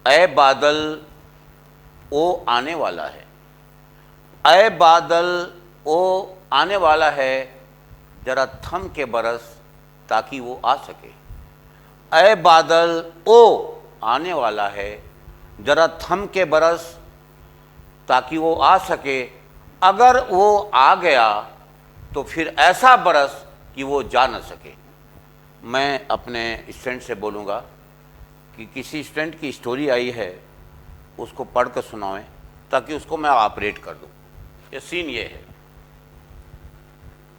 ऐ बादल ओ आने वाला है, ऐ बादल ओ आने वाला है, जरा थम के बरस ताकि वो आ सके। ऐ बादल ओ आने वाला है, जरा थम के बरस ताकि वो आ सके। अगर वो आ गया तो फिर ऐसा बरस कि वो जा न सके। मैं अपने स्टूडेंट से बोलूँगा कि किसी स्टूडेंट की स्टोरी आई है उसको पढ़ कर सुनाएं ताकि उसको मैं ऑपरेट कर दूँ। ये सीन ये है।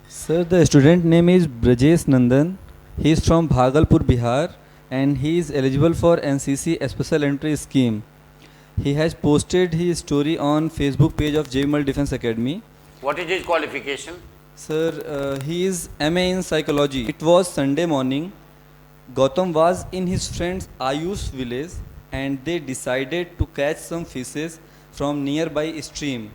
Sir, the student name is Brajesh Nandan. He is from Bhagalpur, Bihar, and he is eligible for NCC Special Entry Scheme. He has posted his story on Facebook page of JML Defense Academy. What is his qualification? Sir, he is MA in Psychology. It was Sunday morning. Gautam was in his friend's Ayush village and they decided to catch some fishes from nearby stream.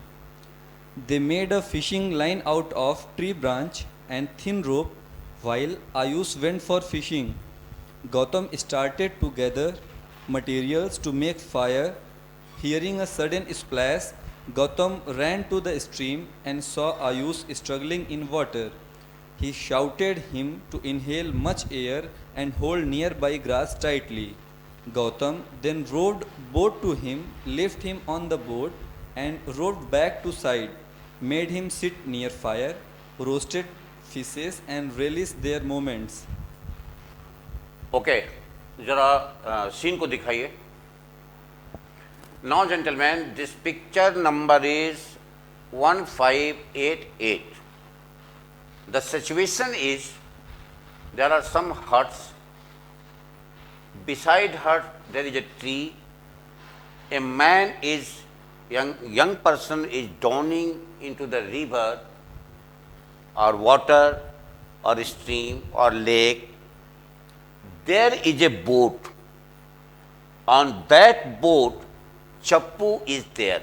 They made a fishing line out of tree branch and thin rope while Ayush went for fishing. Gautam started to gather materials to make fire. Hearing a sudden splash, Gautam ran to the stream and saw Ayush struggling in water. He shouted him to inhale much air and hold nearby grass tightly. Gautam then rowed boat to him, left him on the boat and rowed back to side, made him sit near fire, roasted fishes and relished their moments. Okay, जरा scene को दिखाइए। Now gentleman, this picture number is 1588. The situation is there are some huts. Beside hut there is a tree. A man is young person is downing into the river or water or stream or lake. There is a boat. On that boat, Chappu is there,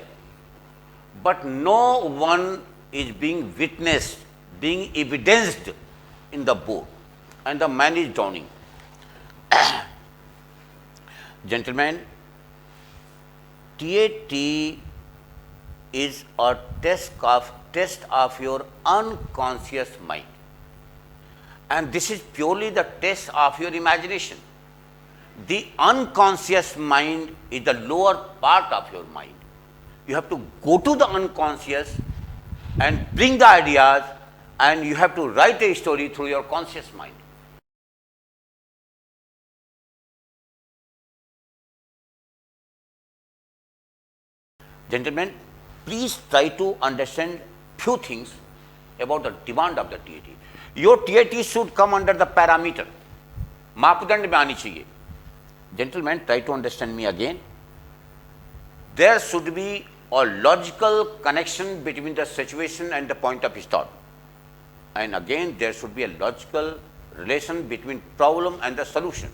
but no one is being witnessed, being evidenced in the boat, and the man is drowning. Gentlemen, TAT is a test of your unconscious mind, and this is purely the test of your imagination. The unconscious mind is the lower part of your mind. You have to go to the unconscious and bring the ideas, and you have to write a story through your conscious mind. Gentlemen, please try to understand few things about the demand of the TAT. Your TAT should come under the parameter. मापदंड में आनी चाहिए. Gentlemen, try to understand me again. There should be a logical connection between the situation and the point of start. And again, there should be a logical relation between problem and the solution.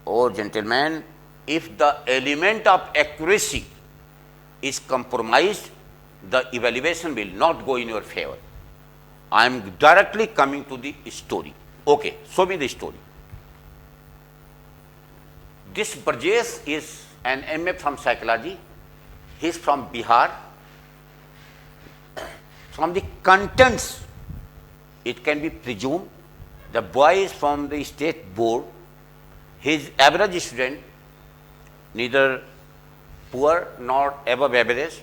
Oh, gentlemen, if the element of accuracy is compromised, the evaluation will not go in your favor. I am directly coming to the story. Okay, show me the story. This Brajesh is an MA from psychology. He is from Bihar. From the contents, it can be presumed the boy is from the state board. He is average student, neither poor nor above average,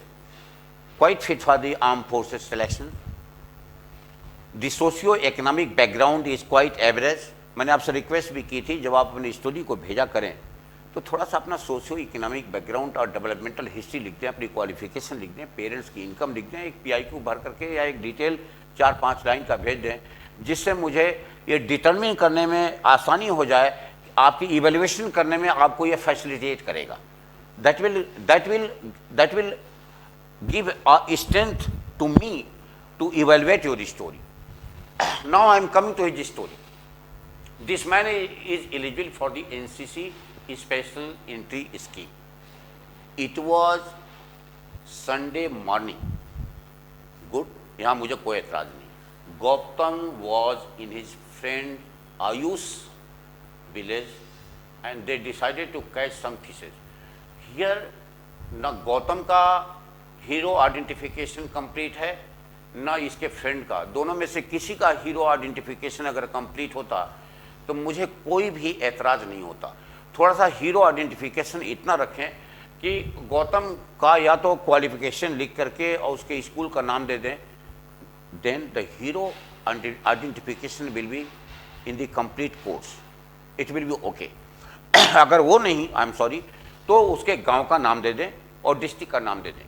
quite fit for the armed forces selection. The socio-economic background is quite average. मैंने आपसे request भी की थी जब आप अपनी story को भेजा करें तो थोड़ा सा अपना सोशियो इकोनॉमिक बैकग्राउंड और डेवलपमेंटल हिस्ट्री लिख दें, अपनी क्वालिफिकेशन लिख दें, पेरेंट्स की इनकम लिख दें, एक PIQ भर करके या एक डिटेल 4-5 लाइन का भेज दें, जिससे मुझे ये डिटरमिन करने में आसानी हो जाए, आपकी इवेल्युएशन करने में आपको ये फैसिलिटेट करेगा. That will give a strength to me to evaluate your story. Now I am coming to his story. This man is eligible for the NCC Special Entry Scheme. It was Sunday morning. Good. यहाँ मुझे कोई एतराज़ नहीं. Gautam was in his friend Ayush village and they decided to catch some fishes. Here, न गौतम का hero identification complete है, न इसके फ्रेंड का. दोनों में से किसी का हीरो आइडेंटिफिकेशन अगर कंप्लीट होता तो मुझे कोई भी एतराज़ नहीं होता. थोड़ा सा हीरो आइडेंटिफिकेशन इतना रखें कि गौतम का या तो क्वालिफिकेशन लिख करके और उसके स्कूल का नाम दे दें, then the hero identification will be in the complete course, it will be okay. अगर वो नहीं, आई एम सॉरी, तो उसके गांव का नाम दे दें और डिस्ट्रिक्ट का नाम दे दें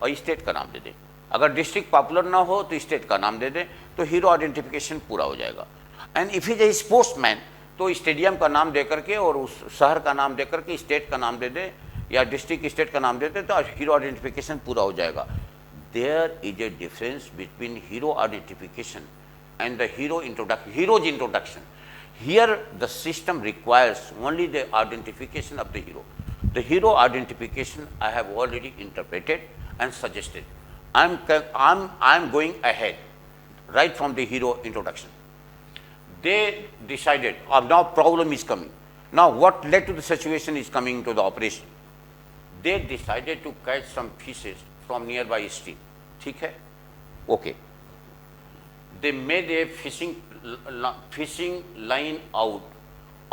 और स्टेट का नाम दे दें. अगर डिस्ट्रिक्ट पॉपुलर ना हो तो स्टेट का नाम दे दें, तो हीरो आइडेंटिफिकेशन पूरा हो जाएगा. And if is a sportsman तो स्टेडियम का नाम दे करके और उस शहर का नाम दे करके स्टेट का नाम दे दें या डिस्ट्रिक्ट स्टेट का नाम दे दें, तो हीरो आइडेंटिफिकेशन पूरा हो जाएगा. There is a difference between hero identification and the hero's introduction. Here the system requires only the identification of the hero. The hero identification I have already interpreted and suggested. I am going ahead right from the hero introduction. They decided, now problem is coming. Now what led to the situation is coming to the operation. They decided to catch some fishes from nearby stream. ठीक है? Okay. They made a fishing line out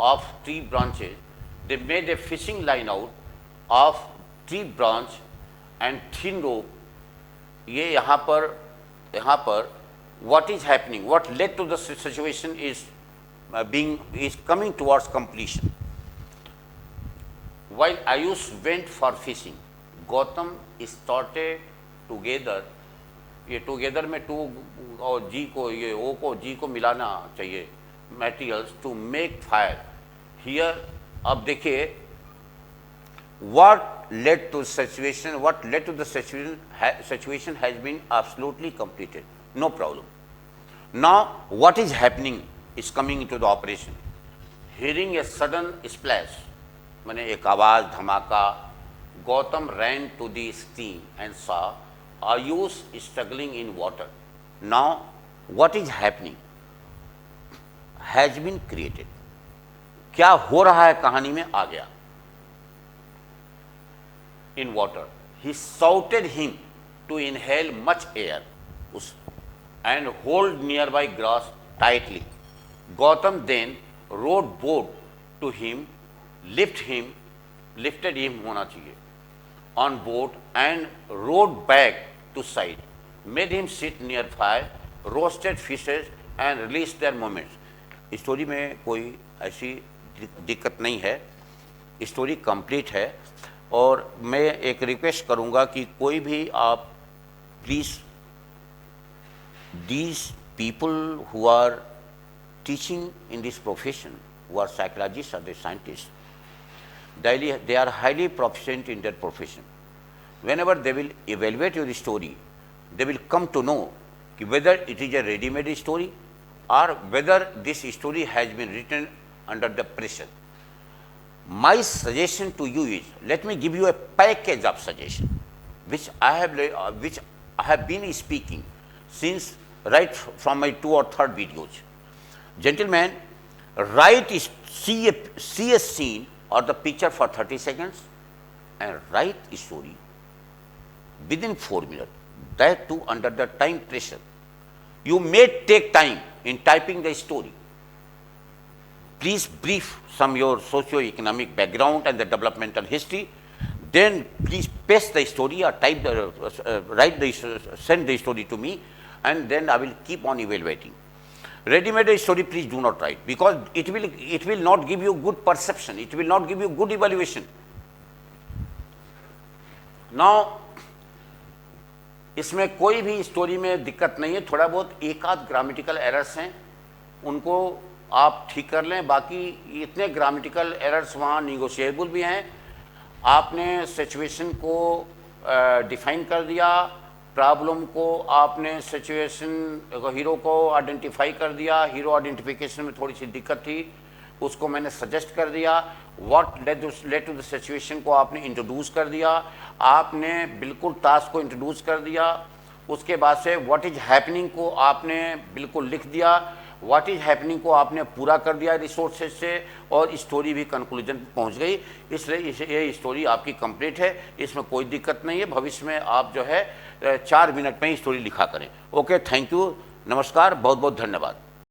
of tree branches. They made a fishing line out of tree branch and thin rope. ये यहाँ पर what is happening? What led to the situation is coming towards completion. While Ayush went for fishing, Gautam started together. ये together में to और जी को, ये ओ को जी को मिलाना चाहिए, materials to make fire. Here अब देखिए what led to the situation has been absolutely completed, no problem. Now what is happening is coming into the operation. Hearing a sudden splash, माने एक आवाज धमाका, Gautam ran to the stream and saw Ayush struggling in water. Now what is happening has been created. क्या हो रहा है कहानी में आ गया. In water, he shouted him to inhale much air and hold nearby grass tightly. Gautam then rowed boat to him, lifted him होना चाहिए on boat and rowed back to side, made him sit near fire, roasted fishes and released their movements. Story में कोई ऐसी दिक्कत नहीं है, story complete है. और मैं एक रिक्वेस्ट करूंगा कि कोई भी आप please, these people who are teaching in this profession, who are psychologists or the scientists, they are highly proficient in their profession. Whenever they will evaluate your story, they will come to know whether it is a ready-made story or whether this story has been written under the pressure. My suggestion to you is, let me give you a package of suggestion, which I have been speaking since right from my 2 or 3rd videos. Gentlemen, see a scene or the picture for 30 seconds and write a story within 4 minutes, that too under the time pressure. You may take time in typing the story. Please brief some your socio-economic background and the developmental history. Then please paste the story or send the story to me, and then I will keep on evaluating. Ready-made story, please do not write, because it will not give you good perception. It will not give you good evaluation. Now, इसमें कोई भी story में दिक्कत नहीं है. थोड़ा बहुत एक आध ग्रामेटिकल एरर्स हैं, उनको आप ठीक कर लें. बाकी इतने ग्रामेटिकल एरर्स वहाँ निगोशिएबल भी हैं. आपने सिचुएशन को डिफाइन कर दिया, प्रॉब्लम को आपने सिचुएशन हीरो को आइडेंटिफाई कर दिया. हीरो आइडेंटिफिकेशन में थोड़ी सी दिक्कत थी, उसको मैंने सजेस्ट कर दिया. What led to the situation को आपने इंट्रोड्यूस कर दिया. आपने बिल्कुल टास्क को इंट्रोड्यूस कर दिया. उसके बाद से व्हाट इज हैपनिंग को आपने बिल्कुल लिख दिया. व्हाट इज हैपनिंग को आपने पूरा कर दिया रिसोर्सेज से, और स्टोरी भी कंक्लूजन पे पहुंच गई, इसलिए ये स्टोरी आपकी कंप्लीट है, इसमें कोई दिक्कत नहीं है। भविष्य में आप जो है 4 मिनट में ही स्टोरी लिखा करें। ओके, थैंक यू, नमस्कार, बहुत बहुत धन्यवाद।